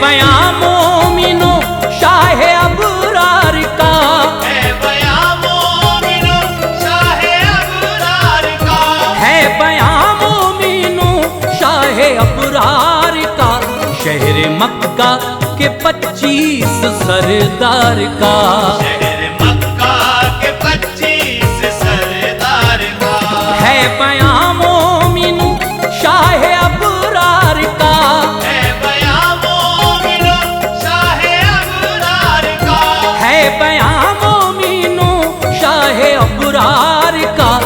بیاں مومنو شاہ ابرار کا، ہے بیاں مومنو شاہ ابرار کا، ہے بیاں مومنو شاہ ابرار کا، شہر مکہ کے 25 سردار کا، شہر مکہ کے 25 سردار کا، ہے بیاں مومنو شاہ ابرار کا، ہے بیاں مومنو شاہ ابرار کا، ہے بیاں مومنو شاہ ابرار کا،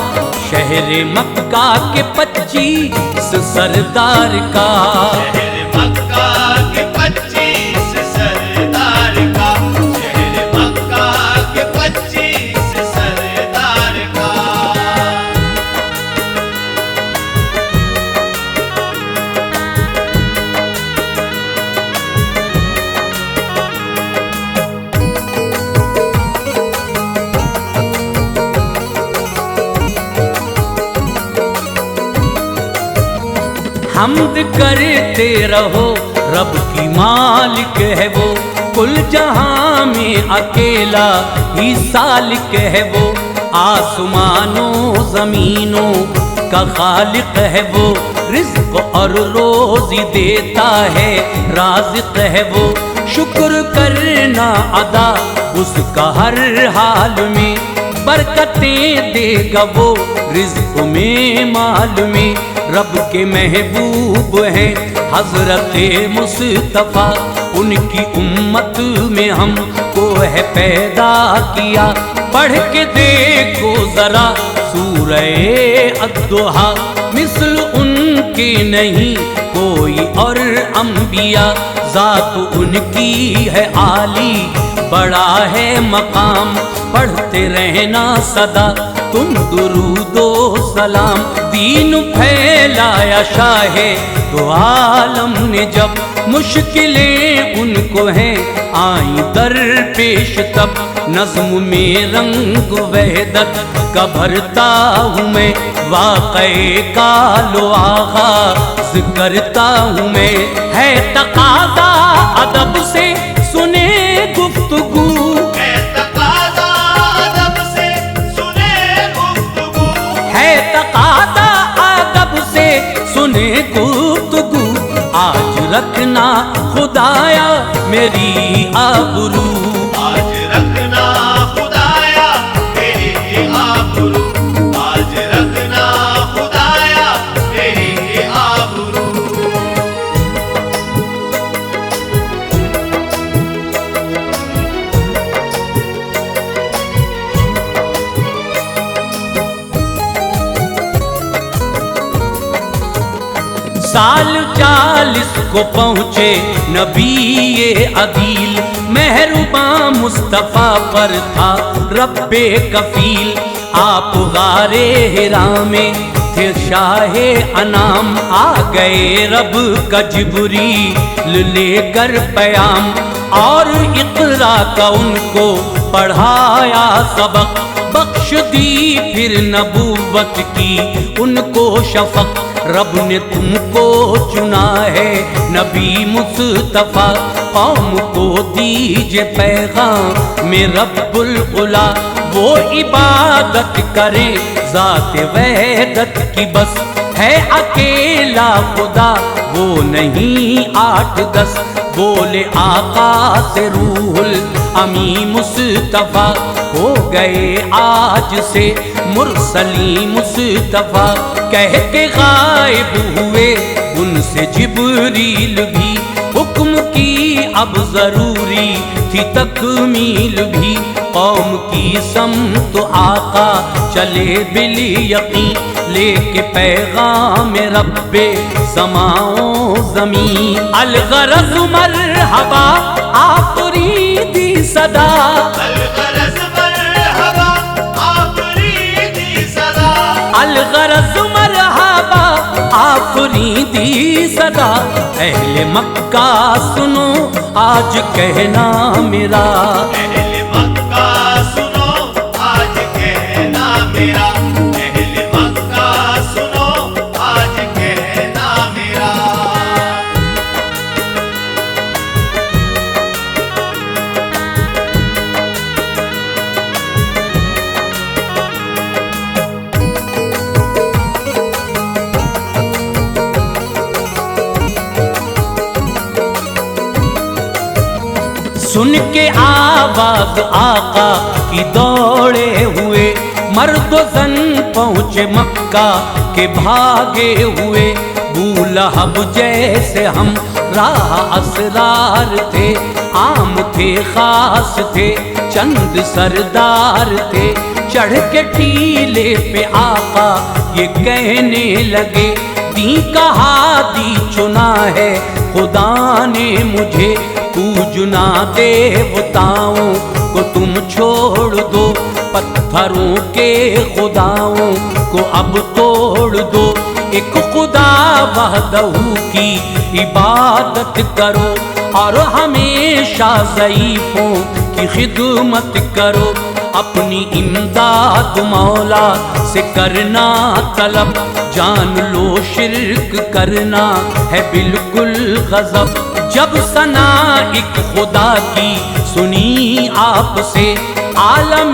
شہر مکہ کے 25 سردار کا، شہر مکہ کے 25 سردار کا، شہر مکہ کے 25 سردار کا۔ حمد کرتے رہو رب کی مالک ہے وہ، کل جہاں میں اکیلا ہی سالک ہے وہ، آسمانوں زمینوں کا خالق ہے وہ، رزق اور روزی دیتا ہے رازق ہے وہ، شکر کرنا ادا اس کا ہر حال میں، برکتیں دے گا وہ رزق میں مال میں، رب کے محبوب ہیں حضرت مصطفیٰ، ان کی امت میں ہم کو ہے پیدا کیا، پڑھ کے دیکھو ذرا سورہ الضحیٰ، مثل ان کے نہیں کوئی اور انبیاء، ذات ان کی ہے عالی بڑا ہے مقام، پڑھتے رہنا سدا تم درود و سلام، دین پھیلایا شاہ دو عالم نے جب، مشکلیں ان کو ہیں آئیں در پیش تب، نظم میں رنگ وحدت کا بھرتا ہوں میں، واقعے کا لو آغاز کرتا ہوں میں، ہے تقاضا ادب سے سنے گفتگو، ہے تقاضا ادب سے سنے گفتگو، ہے تقاضا ادب سے سنے گفتگو، آج رکھنا خدایا میری آبرو، آج رکھنا خدایا میری آبرو، آج رکھنا خدایا میری آبرو۔ سال 40 کو پہنچے نبی عدیل، مہرباں مصطفیٰ پر تھا رب کفیل، آپ غار حرا میں تھے شاہ انام، آ گئے رب کا جبریل لے کر پیام، اور اقرا کا ان کو پڑھایا سبق، بخش دی پھر نبوت کی ان کو شفق، رب نے تم کو چنا ہے نبی مصطفیٰ، قوم کو دیجئے پیغام میں رب العلا، وہ عبادت کریں ذات وحدت کی بس، ہے اکیلا خدا وہ نہیں 8-10، بولے آقا سے روح الامین مصطفیٰ، ہو گئے آج سے مرسلی مصطفیٰ، کہہ کے غائب ہوئے ان سے جبریل بھی، حکم کی اب ضروری تھی تکمیل بھی، قوم کی سمت آقا چلے بالیقین، لے کے پیغام رب سماؤں زمین، الغرض مرحبا آفریدی صدا، الغرض مرحبا آفریدی صدا، الغرض مرحبا آفریدی صدا، اہل مکہ سنو آج کہنا میرا، اہل مکہ سنو آج کہنا میرا، اہل مکہ سنو آج کہنا میرا۔ سن کے آواز آقا کی دوڑے ہوئے مرد و زن پہنچے مکہ کے بھاگے ہوئے ابو لہب جیسے ہم راہ اسرار تھے عام تھے خاص تھے چند سردار تھے چڑھ کے ٹیلے پہ آقا یہ کہنے لگے دین کا ہادی چنا ہے خدا نے مجھے پوجنا دیوتاؤں کو تم چھوڑ دو پتھروں کے خداؤں کو اب توڑ دو ایک خدا وحدہ کی عبادت کرو اور ہمیشہ ضعیفوں کی خدمت کرو اپنی امداد مولا سے کرنا طلب جان لو شرک کرنا ہے بالکل غضب جب ثنا ایک خدا کی سنی آپ سے عالم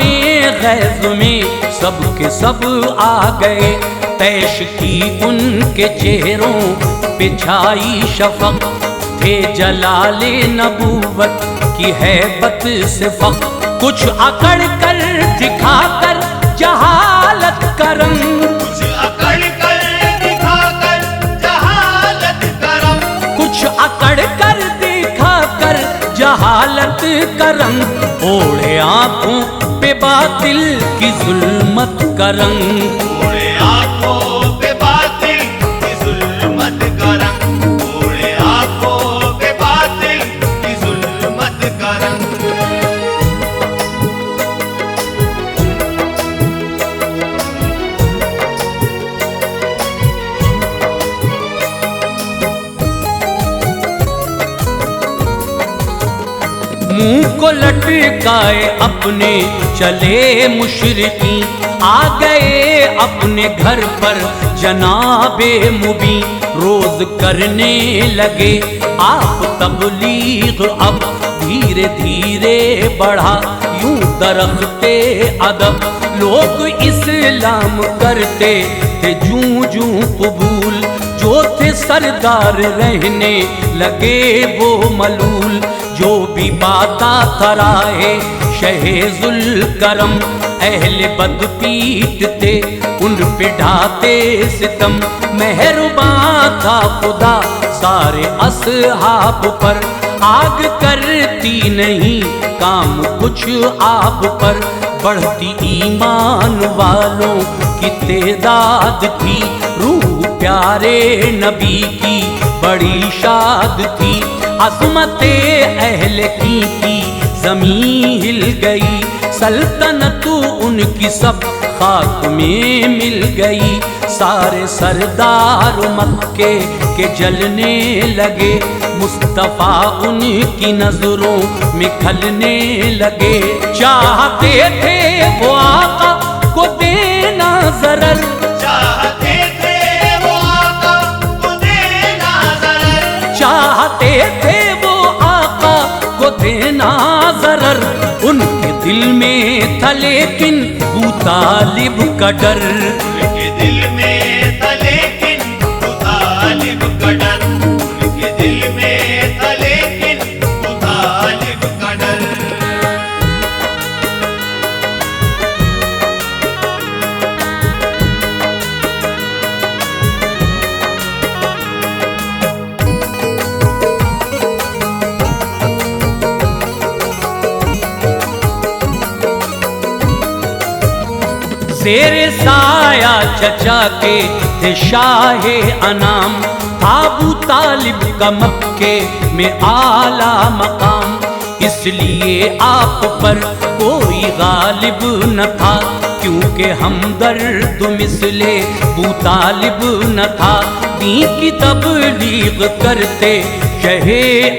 غیظ میں سب کے سب آ گئے پیش کی ان کے چہروں پہ چھائی شفق تھے جلال نبوت کی ہیبت سے فخر کچھ اکڑ کر دکھا کر جہالت کرم کچھ اکڑ کر دکھا کر جہالت کرم کچھ اکڑ کر دکھا کر جہالت کرم اوڑھے آنکھوں پہ باطل کی ظلمت کرم اوڑھے آنکھوں پہ باطل کی ظلمت کرم اوڑھے آنکھوں پہ باطل کی ظلمت کرم منہ کو لٹکائے اپنے چلے مشرقی آ گئے اپنے گھر پر جناب مبین روز کرنے لگے آپ تبلیغ اب دھیرے دھیرے بڑھا یوں درخت ادب لوگ اسلام کرتے تھے جوں جوں قبول جو تھے سردار رہنے لگے وہ ملول جو بھی باتا تھرائے شہ ذوالکرم اہل بد پیٹ تھے ان پہ ڈھاتے ستم مہرباں تھا خدا سارے اصحاب پر آگ کرتی نہیں کام کچھ آپ پر بڑھتی ایمان والوں کی تعداد تھی روح پیارے نبی کی بڑی شاد تھی عظمت اہل کی زمین ہل گئی سلطنت ان کی سب خاک میں مل گئی سارے سردار مکے کے جلنے لگے مصطفیٰ ان کی نظروں میں کھلنے لگے چاہتے تھے وہ آقا کو دینا ضرر چاہتے تھے وہ آقا کو دینا ضرر چاہتے تھے وہ آقا کو دینا ضرر ان کے دل میں تھا لیکن ابو طالب کا ڈر ان کے دل میں تھا لیکن ابو طالب کا ڈر ان کے دل میں تھا لیکن ابو طالب کا ڈر زیر سایہ چچا کے تھے شاہ انام ابو طالب کا مکے میں اعلیٰ مقام اس لیے آپ پر کوئی غالب نہ تھا کیونکہ ہمدرد مثل ابو طالب نہ تھا دین کی تبلیغ کرتے شہ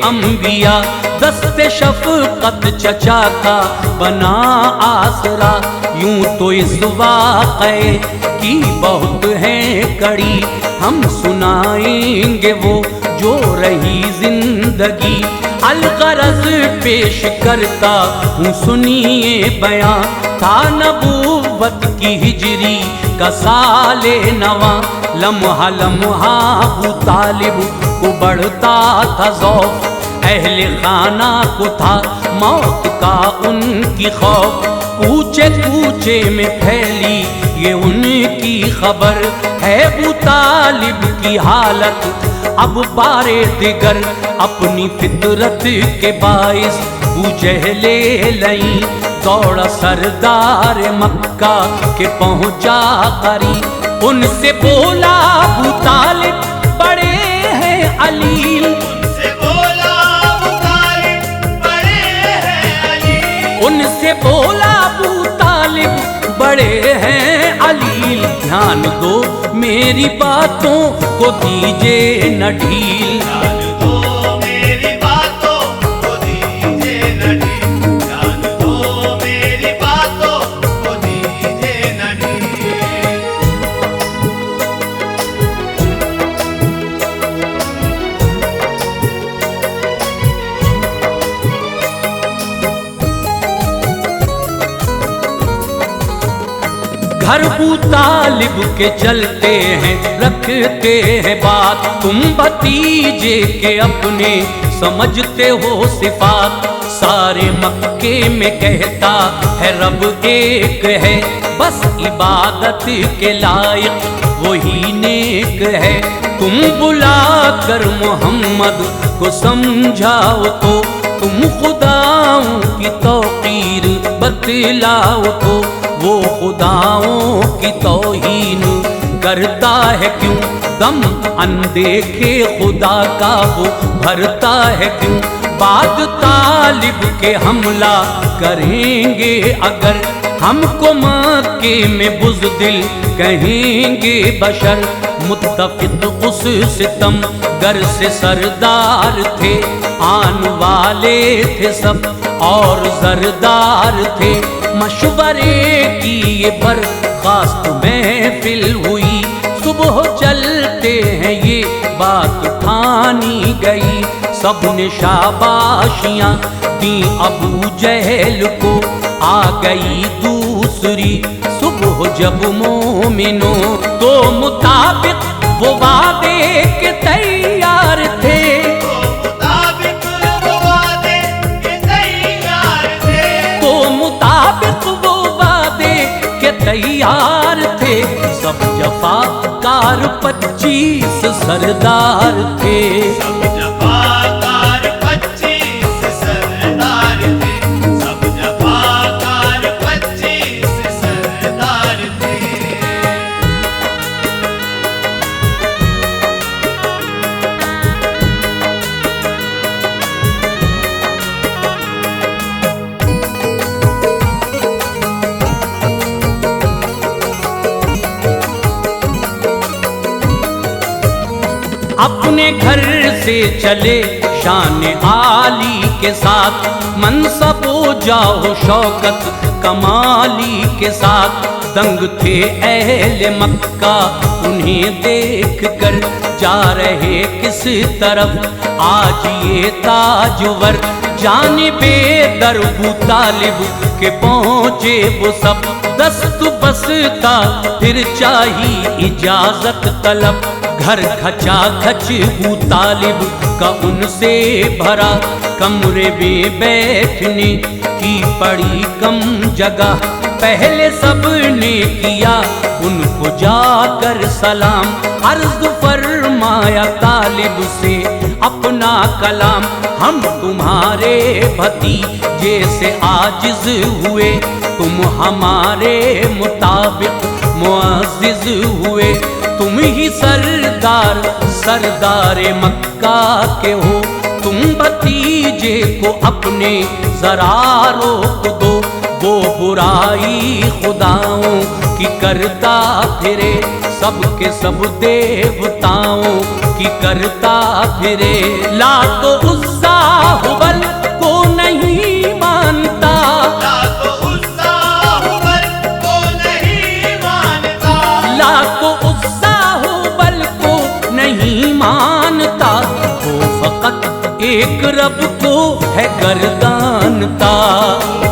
انبیاء دست شفقت چچا کا بنا آسرا یوں تو اس واقعے کی بہت ہے کڑی ہم سنائیں گے وہ جو رہی زندگی الغرض پیش کرتا ہوں سنیے بیان تھا نبوت کی ہجری کا سال نواں لمحہ لمحہ ابو طالب کو بڑھتا تھا ذوق اہل خانہ کو تھا موت کا ان کی خوف، کوچے کوچے میں پھیلی یہ ان کی خبر ہے، ابو طالب کی حالت اب بارے دیگر، اپنی فطرت کے باعث ابو جہل لئی دوڑا سردار مکہ کے پہنچا قریب، ان سے بولا ابو طالب بڑے ہیں علیل، ان سے بولا ابو طالب بڑے ہیں علی، ان سے بولا ابو طالب بڑے ہیں علیل، دھیان دو میری باتوں کو دیجے نہ ڈھیل، جان دو میری باتوں کو دیجیے نہ ڈھیل، جان دو میری باتوں کو دیجیے نہ ڈھیل۔ گھر ابو طالب کے چلتے ہیں رکھتے ہیں بات، تم بھتیجے کے اپنے سمجھتے ہو صفات، سارے مکے میں کہتا ہے رب ایک ہے، بس عبادت کے لائق وہی نیک ہے، تم بلا کر محمد کو سمجھاؤ تو، تم خداؤں کی توقیر بتلاؤ تو، وہ خداؤں کی توہین کرتا ہے کیوں، دم اندیکھے خدا کا وہ بھرتا ہے کیوں، بعد طالب کے حملہ کریں گے اگر، ہم کو مکے میں بزدل کہیں گے بشر، متفق اس ستم گر سے سردار تھے، آن والے تھے سب اور زردار تھے، مشورے کی یہ برخاست محفل ہوئی، صبح چلتے ہیں یہ بات ٹھانی گئی، سب نے شاباشیاں دیں ابو جہل کو، آ گئی دوسری صبح جب مومنوں، تو مطابق وہ وعدے کے تیار تھے، تو مطابق وہ وعدے کے تیار تھے، تو مطابق وہ وعدے کے تیار تھے، سب جفا کار 25 سردار تھے، سب جفاکار 25 سردار تھے، سب جفاکار 25 سردار تھے۔ اپنے گھر سے چلے شان عالی کے ساتھ، منصب و جاہ شوکت کمالی کے ساتھ، دنگ تھے اہل مکہ انہیں دیکھ کر، جا رہے کس طرف آج یہ تاجور، جانب در ابو طالب کے پہنچے وہ سب، دست بستا پھر چاہی اجازت طلب، گھر کھچا کھچ ابو طالب کا ان سے بھرا، کمرے میں بیٹھنے کی پڑی کم جگہ، پہلے سب نے کیا ان کو جا کر سلام، عرض فرمایا طالب سے اپنا کلام، ہم تمہارے بھتیجے سے عاجز ہوئے، تم ہمارے مطابق معزز ہوئے، تم ہی سردار مکہ کے ہو، تم بھتیجے کو اپنے ذرا روک دو، وہ برائی خداؤں کی کرتا پھرے، سب کے سب دیوتاؤں کی کرتا پھرے، لات و عزا ہبل کو نہیں مانتا، لات و عزا ہبل کو نہیں مانتا، لات و عزا ہبل کو نہیں مانتا، وہ فقط ایک رب کو ہے گردانتا،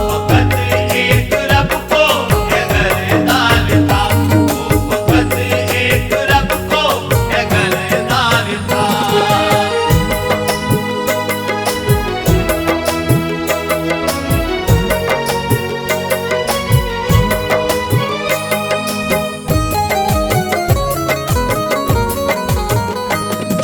فقط ایک رب کو ہے گردانتا، وہ فقط ایک رب کو ہے گردانتا۔